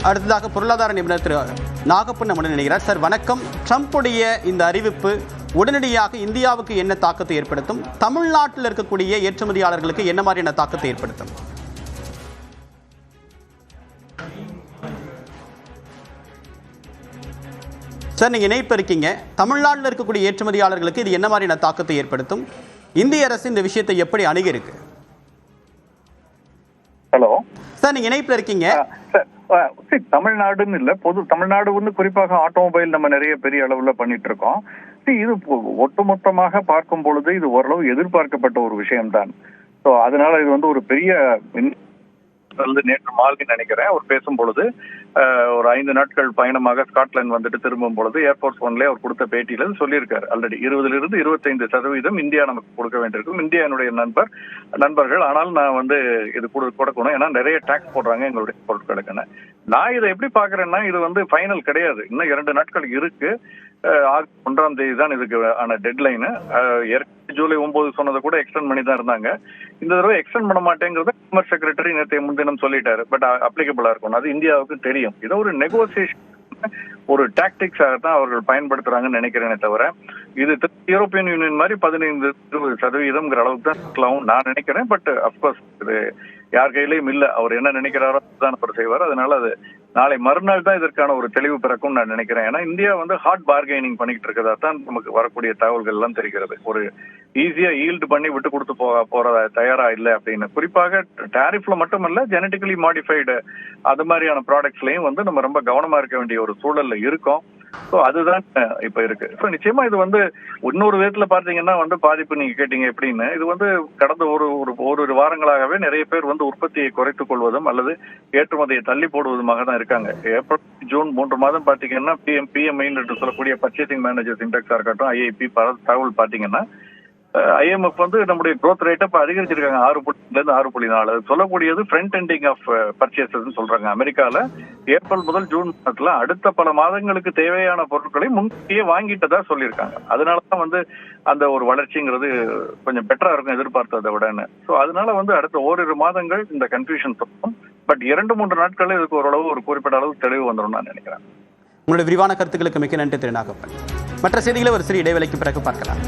அடுத்ததாக பொருளாதார நிபுணர் திரு நாகப்பன் நம்முடன் நினைக்கிறார். சார் வணக்கம். ட்ரம்புடைய இந்த அறிவிப்பு உடனடியாக இந்தியாவுக்கு என்ன தாக்கத்தை ஏற்படுத்தும்? தமிழ்நாட்டில் இருக்கக்கூடிய ஏற்றுமதியாளர்களுக்கு என்ன மாதிரியான தாக்கத்தை ஏற்படுத்தும்? சார், நீங்க இணைப்பு இருக்கீங்க. தமிழ்நாட்டில் இருக்கக்கூடிய ஏற்றுமதியாளர்களுக்கு இது என்ன மாதிரியான தாக்கத்தை ஏற்படுத்தும்? இந்திய அரசு இந்த விஷயத்தை எப்படி அணுகி இருக்கு? ஹலோ சார், நீங்க இணைப்புல இருக்கீங்க. தமிழ்நாடுன்னு இல்ல, பொது தமிழ்நாடு வந்து குறிப்பாக ஆட்டோமொபைல் நம்ம நிறைய பெரிய அளவுல பண்ணிட்டு இருக்கோம். இது ஒட்டுமொத்தமாக பார்க்கும் பொழுது இது ஓரளவு எதிர்பார்க்கப்பட்ட ஒரு விஷயம்தான். ஸோ அதனால இது வந்து ஒரு பெரிய நேற்று மாலை நினைக்கிறேன் அவர் பேசும் பொழுது ஒரு 5 நாட்கள் பயணமாக ஸ்காட்லாந்து வந்துட்டு திரும்பும் பொழுது ஏர்போர்ட்ஸ் ஒன்ல அவர் கொடுத்த பேட்டியில சொல்லியிருக்காரு. ஆல்ரெடி 20% 25% இந்தியா நமக்கு கொடுக்க வேண்டியிருக்கும், இந்தியா என்னுடைய நண்பர்கள், ஆனால் நான் வந்து இது கொடுக்கணும், ஏன்னா நிறைய டாக்ஸ் போடுறாங்க எங்களுடைய பொருட்களுக்குன்னு. நான் இதை எப்படி பாக்குறேன்னா, இது வந்து ஃபைனல் கிடையாது, இன்னும் 2 நாட்கள் இருக்கு. ஆகஸ்ட் 1ஆம் தேதி தான் இதுக்கு ஆன டெட்லைன். ஜூலை 9 சொன்னதை கூட எக்ஸ்டெண்ட் பண்ணி தான் இருந்தாங்க. இந்த தடவை எக்ஸ்டெண்ட் பண்ண மாட்டேங்கிறது கமர்ஸ் செக்ரட்டரி நேற்று முன்தினம் சொல்லிட்டாரு. பட் அப்ளிகபிளா இருக்கும், அது இந்தியாவுக்கு தெரியும். இதை ஒரு நெகோசியேஷன், ஒரு டாக்டிக்ஸாக தான் அவர்கள் பயன்படுத்துறாங்கன்னு நினைக்கிறேனே தவிர இது யூரோப்பியன் யூனியன் மாதிரி 15-20% அளவுக்கு தான் இருக்கலாம் நான் நினைக்கிறேன். பட் அப்கோர்ஸ் இது யார் கையிலையும் இல்ல, அவர் என்ன நினைக்கிறாரோ அதுதான் அவர் செய்வார். அதனால அது நாளை மறுநாள் தான் இதற்கான ஒரு தெளிவு பிறக்கும் நான் நினைக்கிறேன். ஏன்னா இந்தியா வந்து ஹார்ட் பார்கெனிங் பண்ணிட்டு இருக்கதா தான் நமக்கு வரக்கூடிய தகவல்கள் எல்லாம் தெரிகிறது. ஒரு ஈஸியா ஈல்டு பண்ணி விட்டு கொடுத்து போற தயாரா இல்லை அப்படின்னு. குறிப்பாக டாரிஃப்ல மட்டுமல்ல, ஜெனட்டிக்கலி மாடிஃபைடு அது மாதிரியான ப்ராடக்ட்ஸ்லயும் வந்து நம்ம ரொம்ப கவனமா இருக்க வேண்டிய ஒரு சூழல்ல இருக்கோம். ஸோ அதுதான் இப்ப இருக்கு. ஸோ நிச்சயமா இது வந்து இன்னொரு விதத்துல பாத்தீங்கன்னா வந்து பாதிப்பு நீங்க கேட்டீங்க எப்படின்னு, இது வந்து கடந்த ஒரு வாரங்களாகவே நிறைய பேர் வந்து உற்பத்தியை குறைத்துக் கொள்வதும் அல்லது ஏற்றுமதியை தள்ளி போடுவதுமாக தான் இருக்காங்க. ஏப்ரல் ஜூன் 3 மாதம் பாத்தீங்கன்னா பிஎம்ஐ என்று சொல்லக்கூடிய பர்ச்சேசிங் மேனேஜர்ஸ் இண்டெக்ஸா இருக்கட்டும், ஐஐபி தகவல் பாத்தீங்கன்னா IMF வந்து நம்முடைய growth ரேட்டை இப்ப அதிகரிச்சிருக்காங்க 6.4. சொல்லக்கூடியது ஃப்ரண்ட் எண்டிங் ஆஃப் பர்ச்சேசஸ் சொல்றாங்க. அமெரிக்கால ஏப்ரல் முதல் ஜூன் மாதத்துல அடுத்த பல மாதங்களுக்கு தேவையான பொருட்களை முன்கூட்டியே வாங்கிட்டதா சொல்லியிருக்காங்க. அதனாலதான் வந்து அந்த ஒரு வளர்ச்சிங்கிறது கொஞ்சம் பெட்டரா இருக்கும் எதிர்பார்த்ததை விடன்னு. ஸோ அதனால வந்து அடுத்த ஓரிரு மாதங்கள் இந்த கன்ஃபியூஷன் இருக்கும். பட் 2-3 நாட்கள் இதுக்கு ஓரளவு ஒரு குறிப்பிட்ட அளவு தெளிவு வந்துடும் நான் நினைக்கிறேன். உங்களுடைய விரிவான கருத்துக்களுக்கு மிக்க நன்றி திரு நாகப்பன். மற்ற செய்திகளை ஒரு சிறு இடைவேளைக்கு பிறகு பார்க்கலாம்.